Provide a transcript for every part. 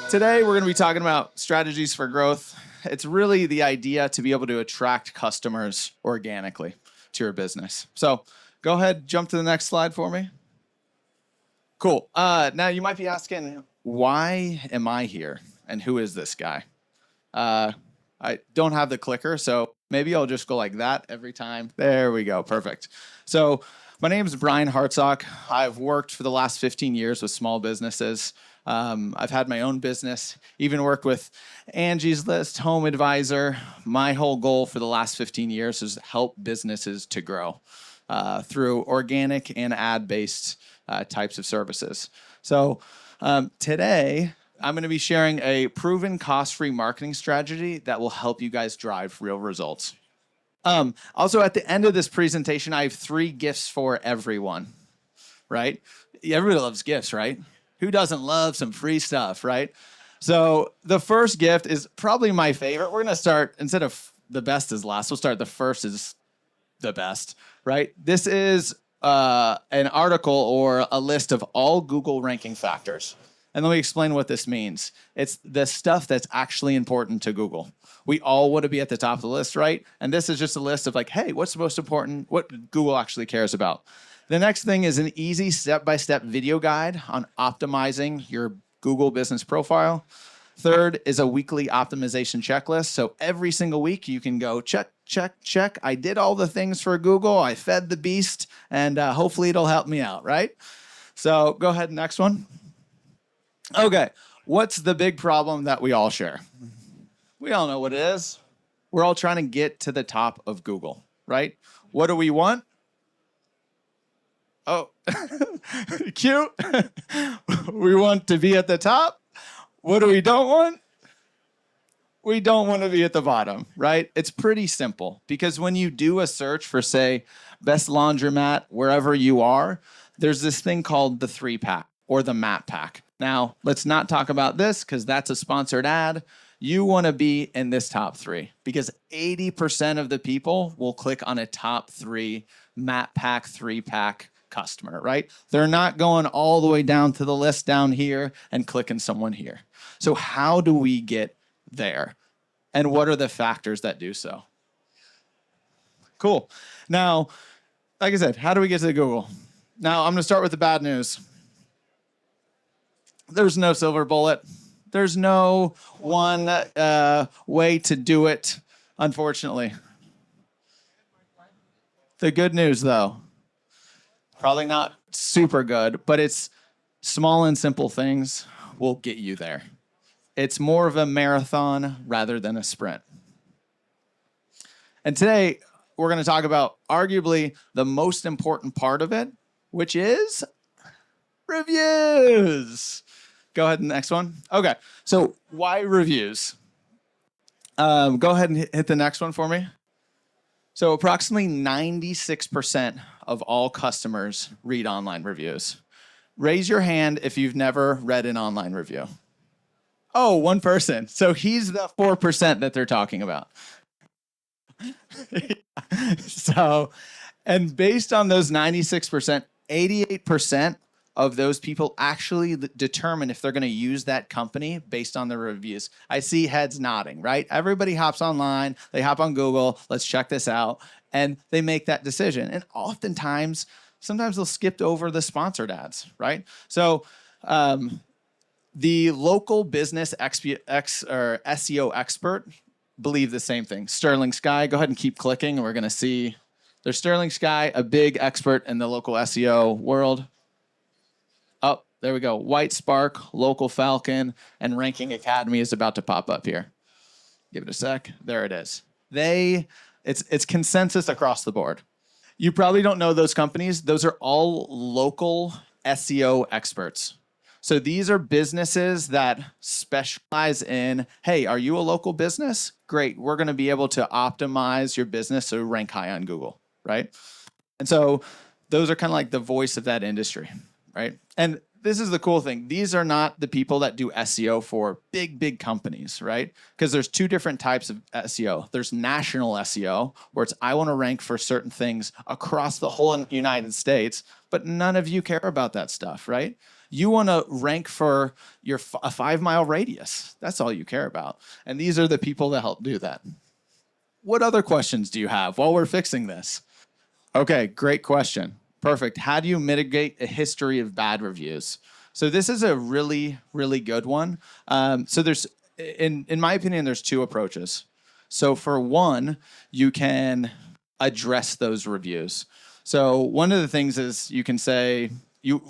Today, we're going to be talking about strategies for growth. It's really the idea to be able to attract customers organically to your business. So go ahead, jump to the next slide for me. Cool. Now, you might be asking, why am I here? And who is this guy? I don't have the clicker, so maybe I'll just go like that every time. There we go. Perfect. So my name is Bryan Hartsock. I've worked for the last 15 years with small businesses. I've had my own business, even worked with Angie's List, Home Advisor. My whole goal for the last 15 years is to help businesses to grow through organic and ad-based types of services. So today, I'm going to be sharing a proven cost-free marketing strategy that will help you guys drive real results. Also, at the end of this presentation, I have 3 gifts for everyone, right? Everybody loves gifts, right? Who doesn't love some free stuff, right? So the first gift is probably my favorite. We're going to start, instead of the best is last, we'll start the first is the best, right? This is an article or a list of all Google ranking factors. And let me explain what this means. It's the stuff that's actually important to Google. We all want to be at the top of the list, right? And this is just a list of like, hey, what's the most important, what Google actually cares about. The next thing is an easy step-by-step video guide on optimizing your Google business profile. Third is a weekly optimization checklist. So every single week you can go check, check, check. I did all the things for Google. I fed the beast, and hopefully it'll help me out, right? So go ahead, next one. Okay, what's the big problem that we all share? We all know what it is. We're all trying to get to the top of Google, right? What do we want? Oh, cute. We want to be at the top. What do we don't want? We don't want to be at the bottom, right? It's pretty simple because when you do a search for, say, best laundromat wherever you are, there's this thing called the 3-pack or the map pack. Now, let's not talk about this because that's a sponsored ad. You want to be in this top 3 because 80% of the people will click on a top 3 map pack, 3-pack customer, right? They're not going all the way down to the list down here and clicking someone here. So how do we get there? And what are the factors that do so? Cool. Now, like I said, how do we get to Google? Now, I'm going to start with the bad news. There's no silver bullet. There's no one way to do it, unfortunately. The good news, though, probably not super good, but it's small and simple things will get you there. It's more of a marathon rather than a sprint. And today, we're going to talk about arguably the most important part of it, which is reviews. Go ahead, next one. Okay, so why reviews? Go ahead and hit the next one for me. So approximately 96% of all customers read online reviews. Raise your hand if you've never read an online review. Oh, one person. So he's the 4% that they're talking about. So, and based on those 96%, 88% of those people actually determine if they're going to use that company based on the reviews. I see heads nodding, right? Everybody hops online, they hop on Google, let's check this out, and they make that decision. And oftentimes, sometimes they'll skip over the sponsored ads, right? So the local business SEO expert believe the same thing. Sterling Sky, go ahead and keep clicking, and we're going to see there's Sterling Sky, a big expert in the local SEO world. Oh, there we go. White Spark, Local Falcon, and Ranking Academy is about to pop up here. Give it a sec. There it is. It's consensus across the board. You probably don't know those companies. Those are all local SEO experts. So these are businesses that specialize in, hey, are you a local business? Great. We're going to be able to optimize your business so rank high on Google, right? And so those are kind of like the voice of that industry, right? And this is the cool thing. These are not the people that do SEO for big companies, right? Because there's 2 different types of SEO. There's national SEO, where it's I want to rank for certain things across the whole United States, but none of you care about that stuff, right? You want to rank for a 5-mile radius. That's all you care about. And these are the people that help do that. What other questions do you have while we're fixing this? Okay, great question. Perfect. How do you mitigate a history of bad reviews? So this is a really, really good one. So there's, in my opinion, there's two approaches. So for one, you can address those reviews. So one of the things is you can say,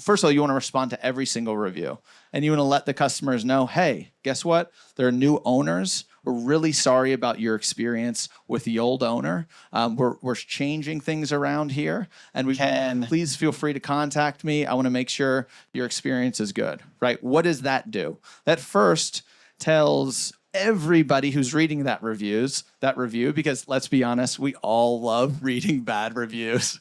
first of all, you want to respond to every single review. And you want to let the customers know, hey, guess what? There are new owners. We're really sorry about your experience with the old owner. We're changing things around here, and we can please feel free to contact me. I want to make sure your experience is good, right? What does that do? That first tells everybody who's reading that review, because let's be honest, we all love reading bad reviews.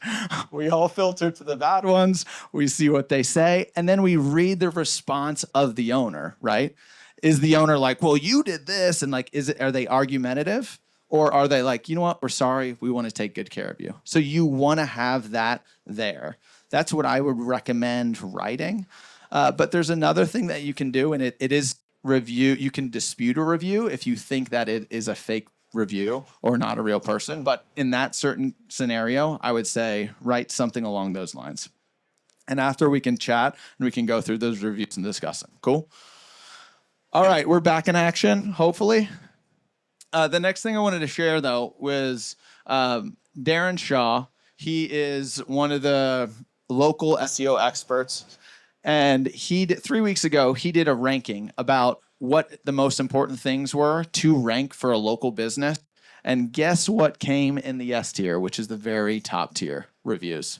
We all filter to the bad ones. We see what they say, and then we read the response of the owner, right? Is the owner like, well, you did this, and like, are they argumentative? Or are they like, you know what, we're sorry, we want to take good care of you. So you want to have that there. That's what I would recommend writing. But there's another thing that you can do, and it is review. You can dispute a review if you think that it is a fake review or not a real person. But in that certain scenario, I would say write something along those lines. And after we can chat and we can go through those reviews and discuss them. Cool? All right, we're back in action, hopefully. The next thing I wanted to share, though, was Darren Shaw. He is one of the local SEO experts. And 3 weeks ago, he did a ranking about what the most important things were to rank for a local business. And guess what came in the S tier, which is the very top tier reviews.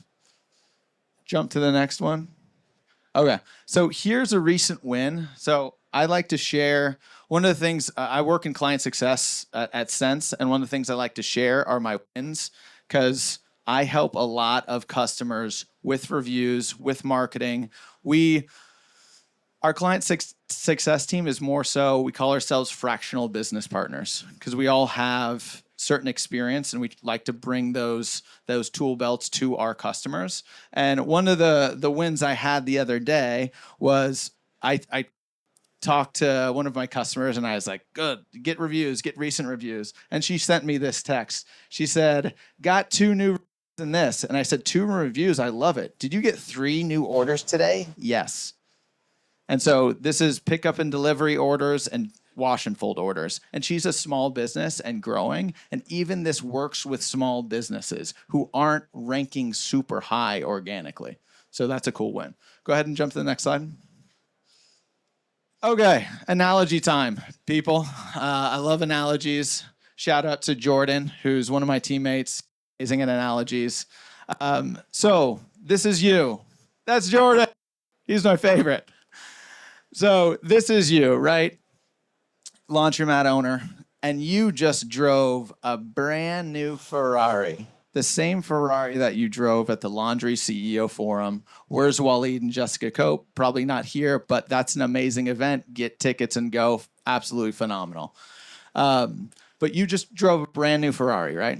Jump to the next one. Okay, so here's a recent win. So I like to share one of the things, I work in client success at Sense, and one of the things I like to share are my wins, because I help a lot of customers with reviews, with marketing. Our client success team is more so, we call ourselves fractional business partners, because we all have certain experience and we like to bring those tool belts to our customers. And one of the wins I had the other day was I talked to one of my customers and I was like, good, get reviews, get recent reviews. And she sent me this text. She said, got 2 new reviews in this. And I said, 2 reviews, I love it. Did you get 3 new orders today? Yes. And so this is pickup and delivery orders and wash and fold orders. And she's a small business and growing. And even this works with small businesses who aren't ranking super high organically. So that's a cool win. Go ahead and jump to the next slide. Okay, analogy time, people. I love analogies. Shout out to Jordan, who's one of my teammates, amazing at analogies. So this is you. That's Jordan. He's my favorite. So this is you, right? Laundromat owner, and you just drove a brand new Ferrari. The same Ferrari that you drove at the Laundry CEO Forum. Where's Waleed and Jessica Cope? Probably not here, but that's an amazing event. Get tickets and go. Absolutely phenomenal. But you just drove a brand new Ferrari, right?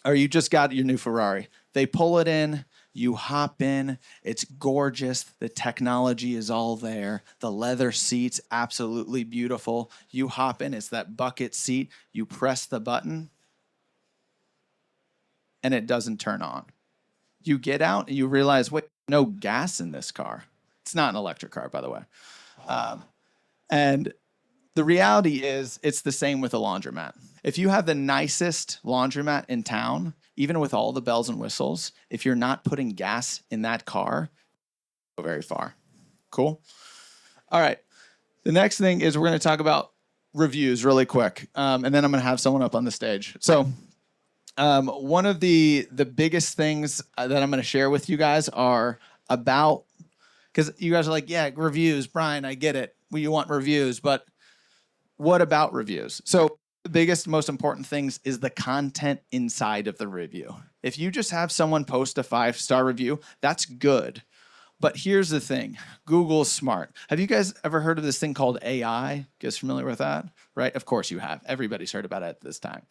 Or you just got your new Ferrari. They pull it in. You hop in, it's gorgeous, the technology is all there, the leather seats, absolutely beautiful. You hop in, it's that bucket seat, you press the button, and it doesn't turn on. You get out and you realize, wait, no gas in this car. It's not an electric car, by the way. And the reality is, it's the same with a laundromat. If you have the nicest laundromat in town, even with all the bells and whistles, if you're not putting gas in that car, go very far. Cool? All right. The next thing is we're going to talk about reviews really quick, and then I'm going to have someone up on the stage. So one of the biggest things that I'm going to share with you guys are about, because you guys are like, yeah, reviews, Bryan, I get it. Well, you want reviews, but what about reviews? So the biggest, most important things is the content inside of the review. If you just have someone post a 5-star review, that's good. But here's the thing. Google's smart. Have you guys ever heard of this thing called AI? You guys familiar with that? Right? Of course you have. Everybody's heard about it at this time.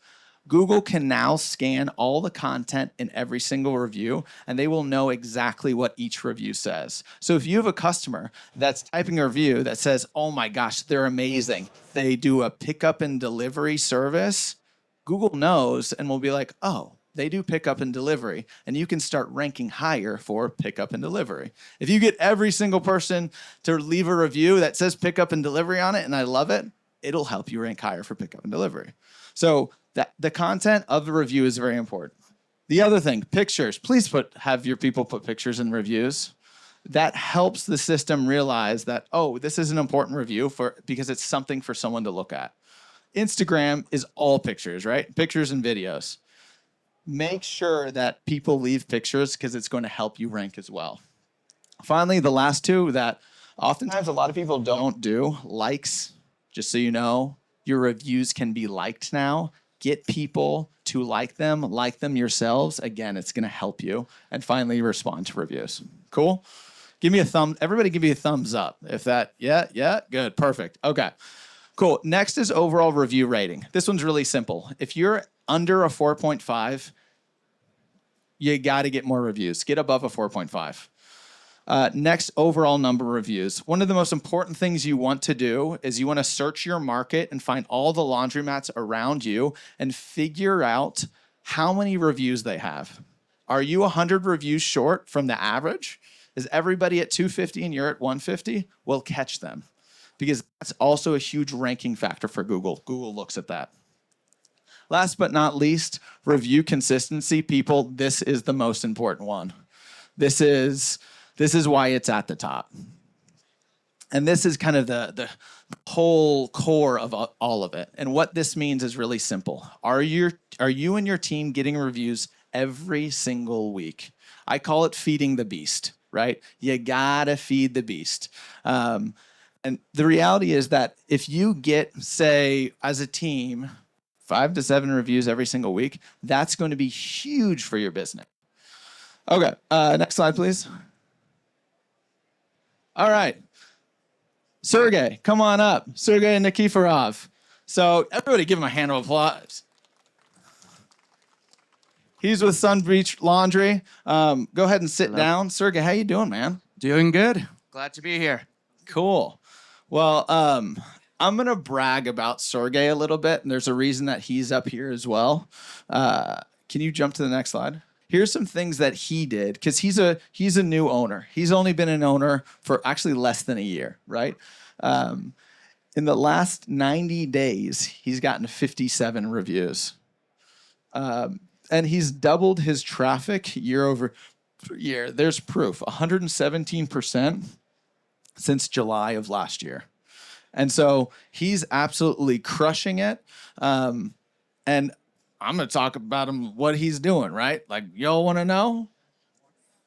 Google can now scan all the content in every single review, and they will know exactly what each review says. So if you have a customer that's typing a review that says, oh my gosh, they're amazing, they do a pickup and delivery service, Google knows and will be like, oh, they do pickup and delivery, and you can start ranking higher for pickup and delivery. If you get every single person to leave a review that says pickup and delivery on it, and I love it, it'll help you rank higher for pickup and delivery. So that the content of the review is very important. The other thing, pictures. Please have your people put pictures in reviews. That helps the system realize that, oh, this is an important review because it's something for someone to look at. Instagram is all pictures, right? Pictures and videos. Make sure that people leave pictures because it's going to help you rank as well. Finally, the last two that oftentimes a lot of people don't do, likes. Just so you know, your reviews can be liked now. Get people to like them yourselves. Again, it's going to help you. And finally, respond to reviews. Cool? Everybody give me a thumbs up. If that, yeah, good, perfect. Okay, cool. Next is overall review rating. This one's really simple. If you're under a 4.5, you got to get more reviews. Get above a 4.5. Next, overall number of reviews. One of the most important things you want to do is you want to search your market and find all the laundromats around you and figure out how many reviews they have. Are you 100 reviews short from the average? Is everybody at 250 and you're at 150? Well, catch them, because that's also a huge ranking factor for Google. Google looks at that. Last but not least, review consistency. People, this is the most important one. This is why it's at the top. And this is kind of the whole core of all of it. And what this means is really simple. Are you and your team getting reviews every single week? I call it feeding the beast, right? You gotta feed the beast. And the reality is that if you get, say, as a team, 5 to 7 reviews every single week, that's going to be huge for your business. Okay, next slide, please. All right. Sergey, come on up. Sergey Nikiforov. So everybody give him a hand of applause. He's with Sun Beach Laundry. Go ahead and sit down. Sergey, how you doing, man? Doing good. Glad to be here. Cool. Well, I'm going to brag about Sergey a little bit, and there's a reason that he's up here as well. Can you jump to the next slide? Here's some things that he did, because he's a new owner. He's only been an owner for actually less than a year, right? In the last 90 days, he's gotten 57 reviews. And he's doubled his traffic year over year. There's proof, 117% since July of last year. And so he's absolutely crushing it. And I'm going to talk about him, what he's doing, right? Like, y'all want to know?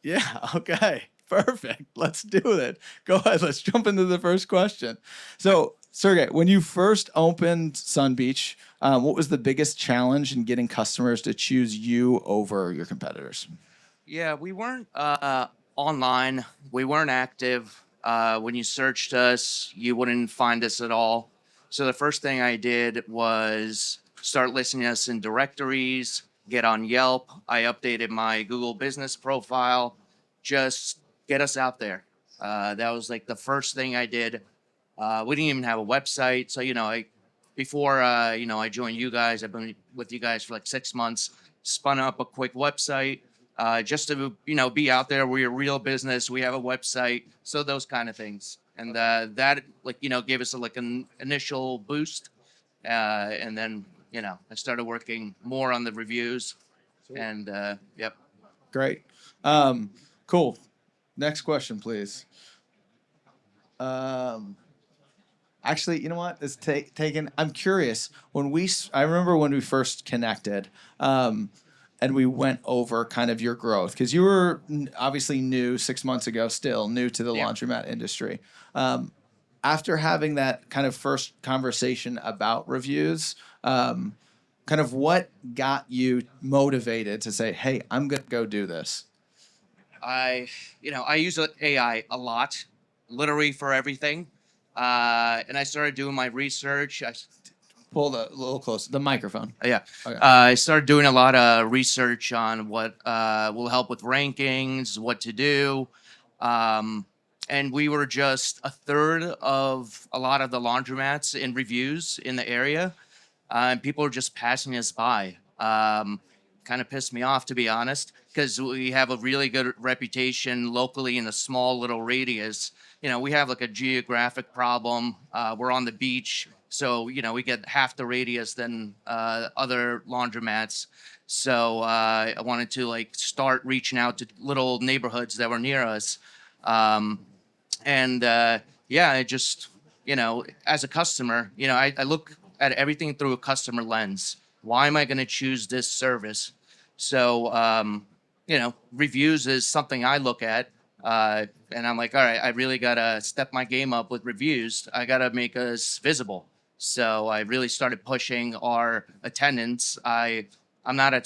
Yeah, okay, perfect. Let's do it. Go ahead, let's jump into the first question. So, Sergey, when you first opened Sun Beach, what was the biggest challenge in getting customers to choose you over your competitors? Yeah, we weren't online. We weren't active. When you searched us, you wouldn't find us at all. So the first thing I did was start listing us in directories, get on Yelp. I updated my Google business profile, just get us out there. That was like the first thing I did. We didn't even have a website. So, before I joined you guys, I've been with you guys for like 6 months, spun up a quick website just to, be out there. We're a real business. We have a website. So those kind of things. And that, gave us an initial boost. And then, I started working more on the reviews. And, yep. Great. Cool. Next question, please. Actually, you know what? It's taken. I'm curious. I remember when we first connected, and we went over kind of your growth, because you were obviously new 6 months ago, still new to the laundromat industry. After having that kind of first conversation about reviews, kind of what got you motivated to say, "Hey, I'm gonna go do this"? I use AI a lot, literally for everything. And I started doing my research. Pull the a little closer. The microphone. Yeah. Okay. I started doing a lot of research on what will help with rankings, what to do. And we were just a third of a lot of the laundromats in reviews in the area. And people are just passing us by. Kind of pissed me off, to be honest, because we have a really good reputation locally in a small little radius. We have like a geographic problem. We're on the beach, so we get half the radius than other laundromats. So I wanted to like start reaching out to little neighborhoods that were near us, and yeah, it just as a customer, I look at everything through a customer lens. Why am I going to choose this service? So, reviews is something I look at. And I'm like, all right, I really got to step my game up with reviews. I got to make us visible. So I really started pushing our attendance. I'm not at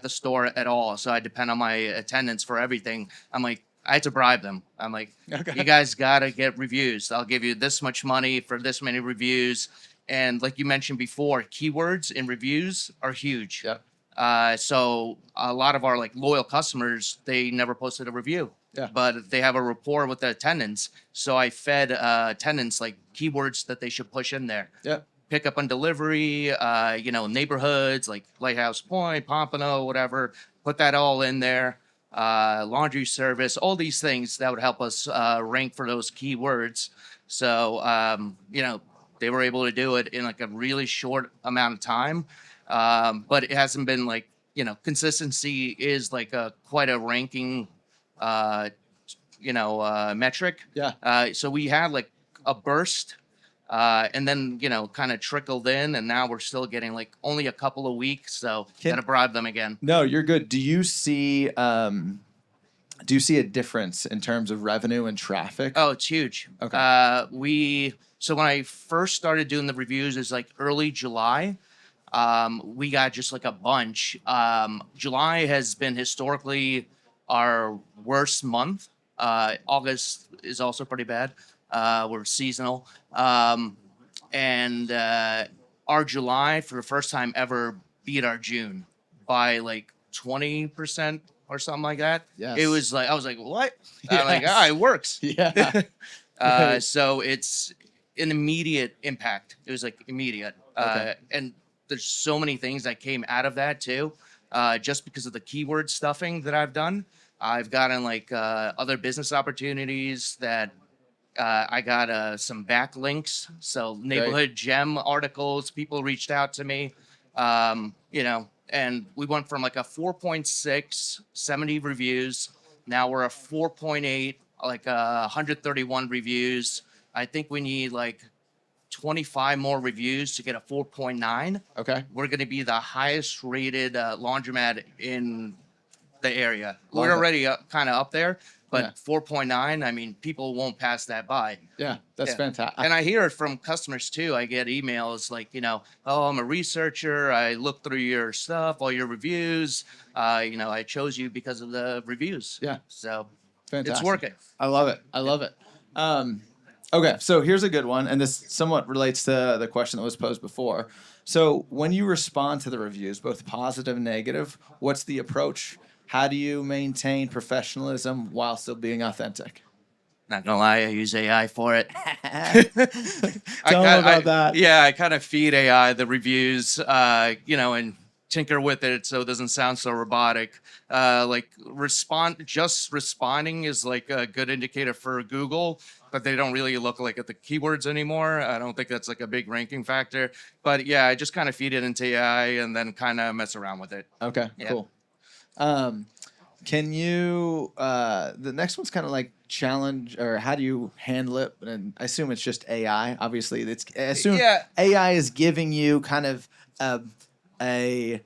the store at all. So I depend on my attendance for everything. I'm like, I had to bribe them. I'm like, Okay. you guys got to get reviews. I'll give you this much money for this many reviews. And like you mentioned before, keywords in reviews are huge. Yep. So a lot of our like loyal customers, they never posted a review, Yeah. but they have a rapport with the attendants. So I fed attendants like keywords that they should push in there. Yep. Pick up and delivery, neighborhoods like Lighthouse Point, Pompano, whatever. Put that all in there. Laundry service, all these things that would help us rank for those keywords. So, they were able to do it in like a really short amount of time. But it hasn't been like, consistency is like quite a ranking, metric. Yeah. So we had like a burst, and then, kind of trickled in, and now we're still getting like only a couple of weeks. So gotta bribe them again. No, you're good. Do you see a difference in terms of revenue and traffic? Oh, it's huge. Okay. So when I first started doing the reviews, it's like early July. We got just like a bunch. July has been historically our worst month. August is also pretty bad. We're seasonal. And our July, for the first time ever, beat our June by like 20% or something like that. Yes. It was like, I was like, what? Yes. I'm like, it works. Yeah. Right. So it's an immediate impact. It was like immediate. Okay. And there's so many things that came out of that too. Just because of the keyword stuffing that I've done, I've gotten like other business opportunities that I got some backlinks. So neighborhood gem articles, people reached out to me, and we went from like a 4.6, 70 reviews. Now we're a 4.8, like 131 reviews. I think we need like 25 more reviews to get a 4.9. Okay. We're going to be the highest rated laundromat in the area. Love We're it. already kind of up there, but Yeah. 4.9, I mean, people won't pass that by. Yeah, that's Yeah. fantastic. And I hear it from customers too. I get emails like, oh, I'm a researcher. I looked through your stuff, all your reviews. I chose you because of the reviews. Yeah. So Fantastic. it's working. I love it. I love it. Okay, so here's a good one, and this somewhat relates to the question that was posed before. So when you respond to the reviews, both positive and negative, what's the approach? How do you maintain professionalism while still being authentic? Not gonna lie, I use AI for it. Tell them about that. Yeah, I kind of feed AI the reviews, and tinker with it so it doesn't sound so robotic. Responding is like a good indicator for Google, but they don't really look like at the keywords anymore. I don't think that's like a big ranking factor. But yeah, I just kind of feed it into AI and then kind of mess around with it. Okay, Yeah. cool. Can you, the next one's kind of like challenge, or how do you handle it? And I assume it's just AI. Obviously, I assume Yeah. AI is giving you kind of a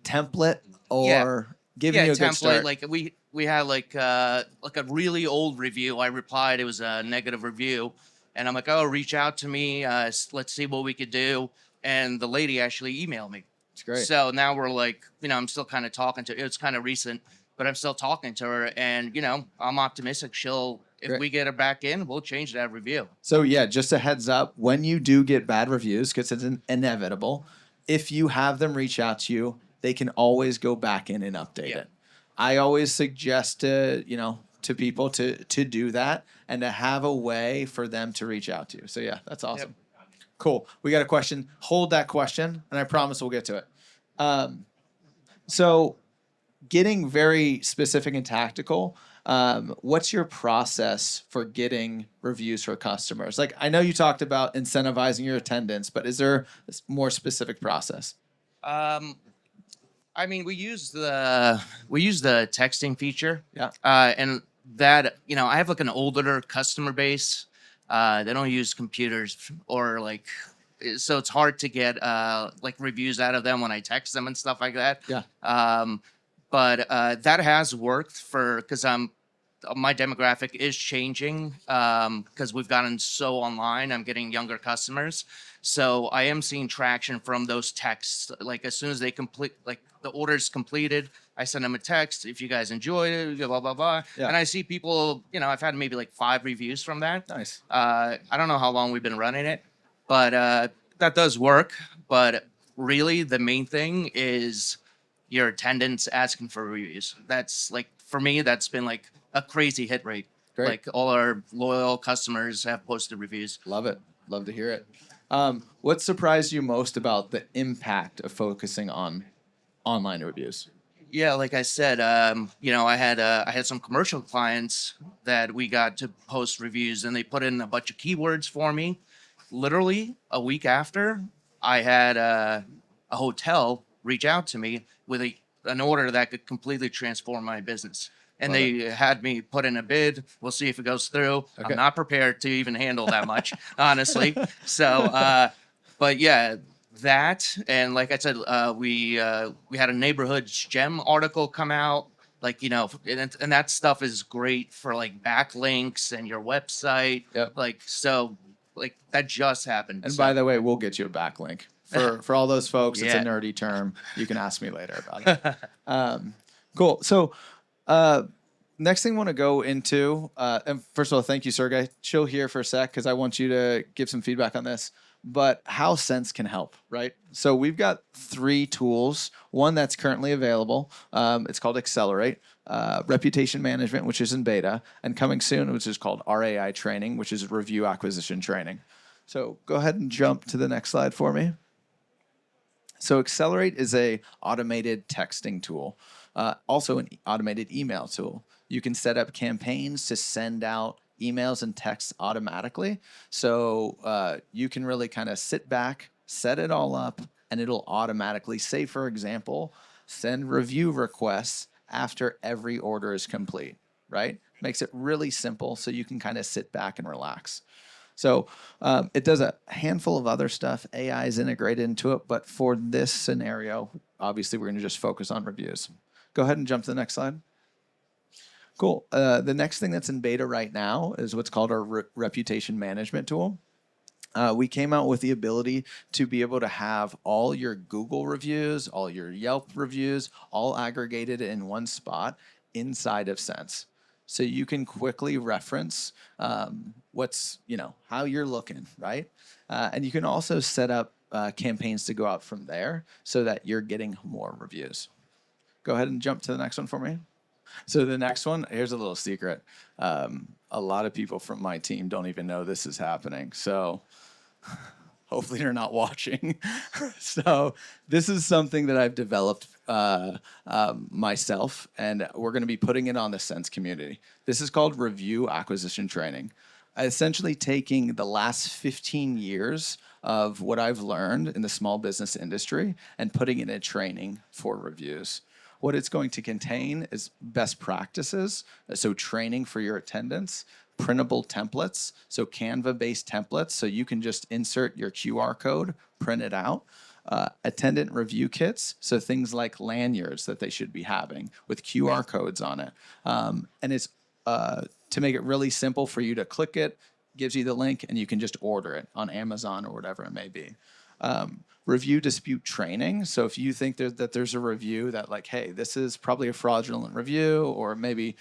template or giving you a good template. start. Like we had like a really old review. I replied it was a negative review, and I'm like, oh, reach out to me. Let's see what we could do. And the lady actually emailed me. It's great. So now we're like, I'm still kind of talking to. It's kind of recent, but I'm still talking to her, and I'm optimistic she'll if Great. we get it back in, we'll change that review. So yeah, just a heads up, when you do get bad reviews, because it's inevitable, if you have them reach out to you, they can always go back in and update Yeah. it. I always suggest to people to do that and to have a way for them to reach out to you. So yeah, that's awesome. Cool. We got a question. Hold that question, and I promise we'll get to it. So getting very specific and tactical, what's your process for getting reviews for customers? Like, I know you talked about incentivizing your attendance, but is there a more specific process? I mean, we use the texting feature. Yeah. And that, I have like an older customer base. They don't use computers or like, so it's hard to get like reviews out of them when I text them and stuff like that. Yeah. But that has worked because my demographic is changing because we've gotten so online. I'm getting younger customers. So I am seeing traction from those texts. Like as soon as they complete, like the order's completed, I send them a text. If you guys enjoyed it, blah, blah, blah. Yeah. And I see people, I've had maybe like 5 reviews from that. Nice. I don't know how long we've been running it, but that does work. But really the main thing is your attendance asking for reviews. That's like, for me, that's been like a crazy hit rate. Great. Like all our loyal customers have posted reviews. Love it. Love to hear it. What surprised you most about the impact of focusing on online reviews? Yeah, like I said, I had some commercial clients that we got to post reviews, and they put in a bunch of keywords for me. Literally a week after, I had a hotel reach out to me with an order that could completely transform my business. And Love they had me put in a bid. We'll see if it goes through. Okay. I'm not prepared to even handle that much, honestly. So, but yeah, that, and like I said, we had a neighborhood gem article come out. Like, and that stuff is great for like backlinks and your website. Yep. Like, so like that just happened. And So- by the way, we'll get you a backlink. For all those folks, it's a Yeah. nerdy term. You can ask me later about it. Cool. So next thing I want to go into, and first of all, thank you, Sergey. Chill here for a sec because I want you to give some feedback on this. But how Sense can help, right? So we've got 3 tools. One that's currently available. It's called Accelerate. Reputation Management, which is in beta, and coming soon, which is called RAI Training, which is Review Acquisition Training. So go ahead and jump to the next slide for me. So Accelerate is a automated texting tool, also an automated email tool. You can set up campaigns to send out emails and texts automatically. So you can really kind of sit back, set it all up, and it'll automatically say, for example, send review requests after every order is complete, right? Makes it really simple so you can kind of sit back and relax. So it does a handful of other stuff. AI is integrated into it, but for this scenario, obviously we're going to just focus on reviews. Go ahead and jump to the next slide. Cool. The next thing that's in beta right now is what's called our reputation management tool. We came out with the ability to be able to have all your Google reviews, all your Yelp reviews, all aggregated in one spot inside of Sense. So you can quickly reference what's, how you're looking, right? And you can also set up campaigns to go out from there so that you're getting more reviews. Go ahead and jump to the next one for me. So the next one, here's a little secret. A lot of people from my team don't even know this is happening. So hopefully they're not watching. So this is something that I've developed myself, and we're going to be putting it on the Sense community. This is called Review Acquisition Training. Essentially taking the last 15 years of what I've learned in the small business industry and putting it in training for reviews. What it's going to contain is best practices, so training for your attendance, printable templates, so Canva-based templates, so you can just insert your QR code, print it out, attendant review kits, so things like lanyards that they should be having with QR codes on it. And it's to make it really simple for you to click it, gives you the link, and you can just order it on Amazon or whatever it may be. Review dispute training. So if you think that there's a review that like, hey, this is probably a fraudulent review, or maybe,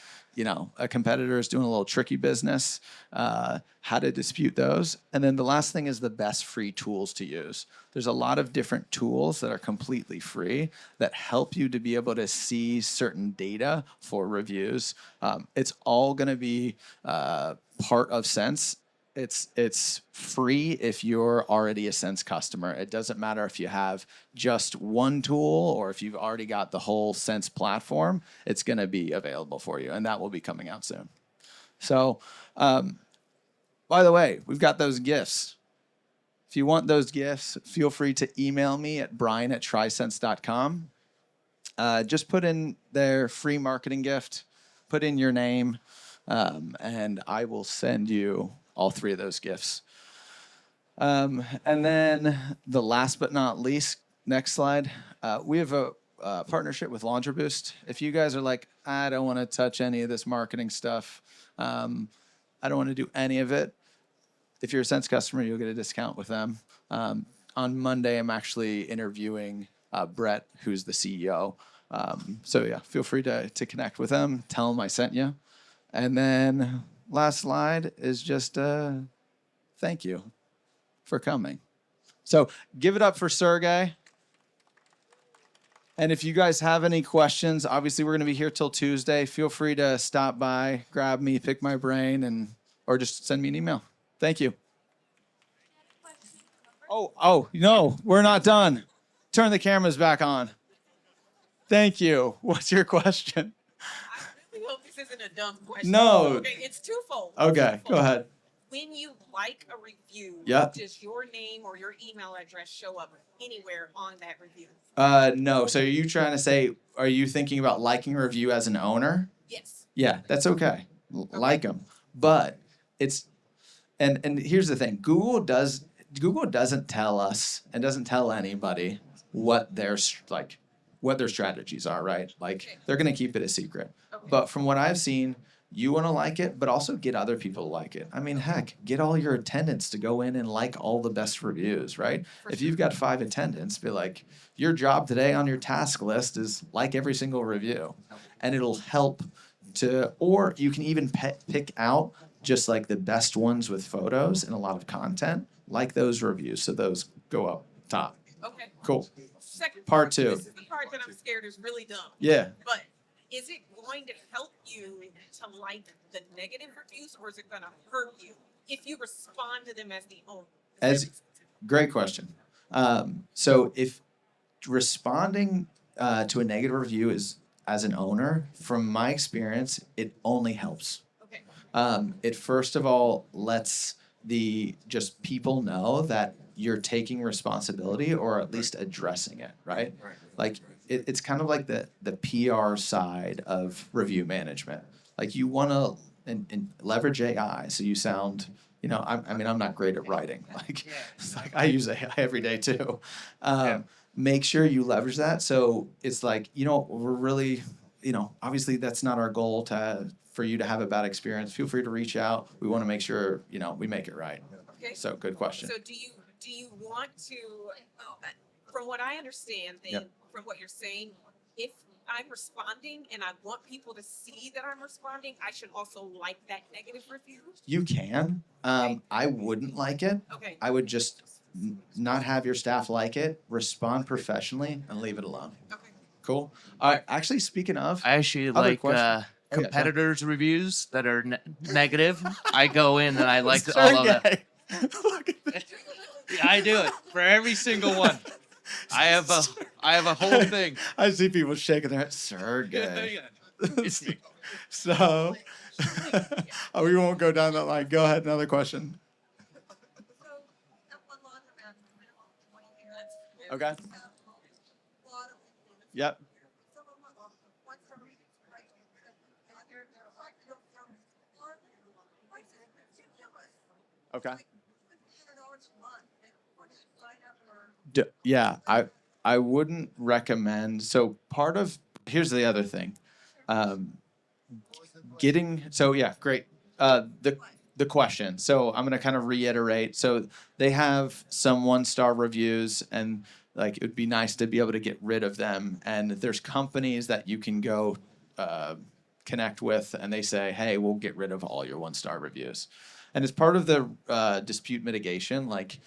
a competitor is doing a little tricky business, how to dispute those. And then the last thing is the best free tools to use. There's a lot of different tools that are completely free that help you to be able to see certain data for reviews. It's all going to be part of Sense. It's free if you're already a Sense customer. It doesn't matter if you have just one tool or if you've already got the whole Sense platform. It's going to be available for you, and that will be coming out soon. So, by the way, we've got those gifts. If you want those gifts, feel free to email me at brian@trisense.com. Just put in their free marketing gift, put in your name, and I will send you all three of those gifts. And then the last but not least, next slide, we have a partnership with Laundromat. If you guys are like, I don't want to touch any of this marketing stuff, I don't want to do any of it, if you're a Sense customer, you'll get a discount with them. On Monday, I'm actually interviewing Brett, who's the CEO. So yeah, feel free to connect with them. Tell them I sent you. And then last slide is just thank you for coming. So give it up for Sergey. And if you guys have any questions, obviously we're going to be here till Tuesday. Feel free to stop by, grab me, pick my brain, or just send me an email. Thank you. Oh, no, we're not done. Turn the cameras back on. Thank you. What's your question? I really hope this isn't a dumb question. No. Okay, it's twofold. Okay, go ahead. When you like a review, Yep. does your name or your email address show up anywhere on that review? No. So are you trying to say, are you thinking about liking a review as an owner? Yes. Yeah, that's okay. Like them. But it's, and here's the thing. Google doesn't tell us and doesn't tell anybody what their strategies are, right? Like they're going to keep it a secret. Okay. But from what I've seen, you want to like it, but also get other people to like it. I mean, heck, get all your attendants to go in and like all the best reviews, right? If you've got 5 attendants, be like, your job today on your task list is like every single review. And it'll help or you can even pick out just like the best ones with photos and a lot of content, like those reviews. So those go up top. Okay. Cool. Second Part 2. This is the part that I'm scared is really dumb. Yeah. But is it going to help you to like the negative reviews, or is it going to hurt you if you respond to them as the owner? Great question. So if responding to a negative review is as an owner, from my experience, it only helps. Okay. It first of all lets just people know that you're taking responsibility or at least addressing it, right? Like it's kind of like the PR side of review management. Like you want to and leverage AI so you sound, I'm not great at writing. It's like I use AI every day too. Make sure you leverage that. So it's like, we're really, obviously that's not our goal for you to have a bad experience. Feel free to reach out. We want to make sure, we make it right. Okay. So good question. So do you want to, from what I understand then, Yep. from what you're saying, if I'm responding and I want people to see that I'm responding, I should also like that negative review? You can. I wouldn't like it. Okay. I would just not have your staff like it, respond professionally, and leave it alone. Okay. Cool. All right. Actually, speaking of, I actually Other like question? competitors' reviews that are negative. I go in and I like all of them. Look at this. Yeah, I do it for every single one. I have a whole thing. I see people shaking their head. Sergey. So, we won't go down that line. Go ahead. Another question. Okay. Yep. Okay. Yeah, I wouldn't recommend. So here's the other thing. Great. The the question. So I'm going to kind of reiterate. So they have some 1-star reviews, and like it would be nice to be able to get rid of them. And there's companies that you can go connect with, and they say, hey, we'll get rid of all your 1-star reviews. And as part of the dispute mitigation, like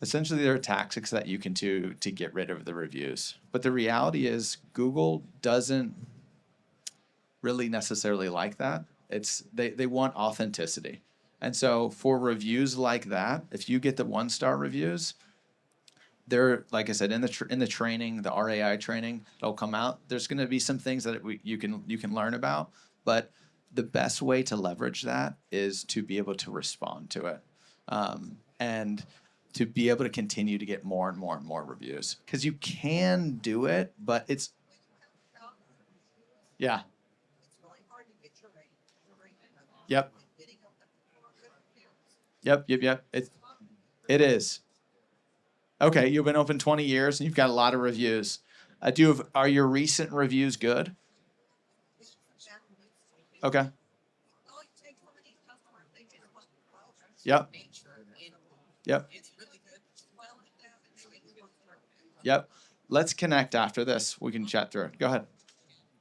essentially there are tactics that you can do to get rid of the reviews. But the reality is Google doesn't really necessarily like that. They want authenticity. And so for reviews like that, if you get the 1-star reviews, they're, like I said, in the training, the RAI training, it'll come out. There's going to be some things that you can learn about, but the best way to leverage that is to be able to respond to it, and to be able to continue to get more and more and more reviews, because you can do it, but it's yeah. Yep. Yep. It is. Okay, you've been open 20 years and you've got a lot of reviews. Are your recent reviews good? Okay. Yep. Yep. Yep. Let's connect after this. We can chat through it. Go ahead.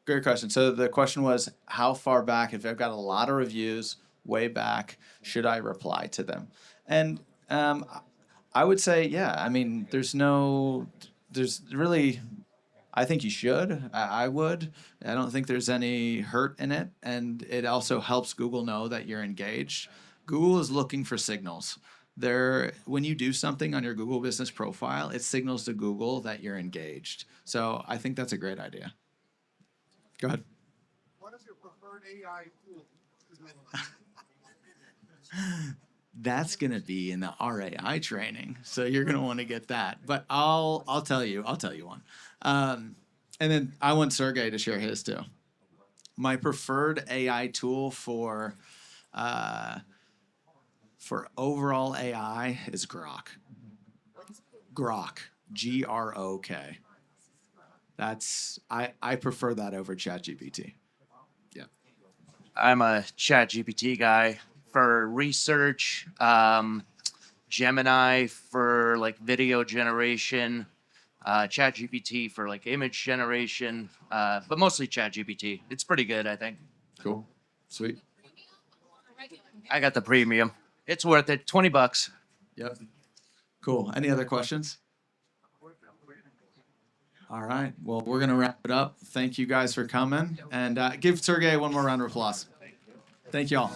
Great question. So the question was, how far back, if I've got a lot of reviews way back, should I reply to them? And I would say, yeah. I mean, there's really, I think you should. I would. I don't think there's any hurt in it. And it also helps Google know that you're engaged. Google is looking for signals. When you do something on your Google business profile, it signals to Google that you're engaged. So I think that's a great idea. Go ahead. What is your preferred AI tool? That's gonna be in the RAI training, so you're gonna want to get that. But I'll tell you one, and then I want Sergey to share his too. My preferred AI tool for overall AI is Grok. Grok, Grok. I prefer that over ChatGPT. Yeah. I'm a ChatGPT guy for research, Gemini for like video generation, ChatGPT for like image generation, but mostly ChatGPT. It's pretty good, I think. Cool. Sweet. I got the premium. It's worth it. $20. Yep. Cool. Any other questions? All right. Well, we're going to wrap it up. Thank you guys for coming. And give Sergey one more round of applause. Thank you all.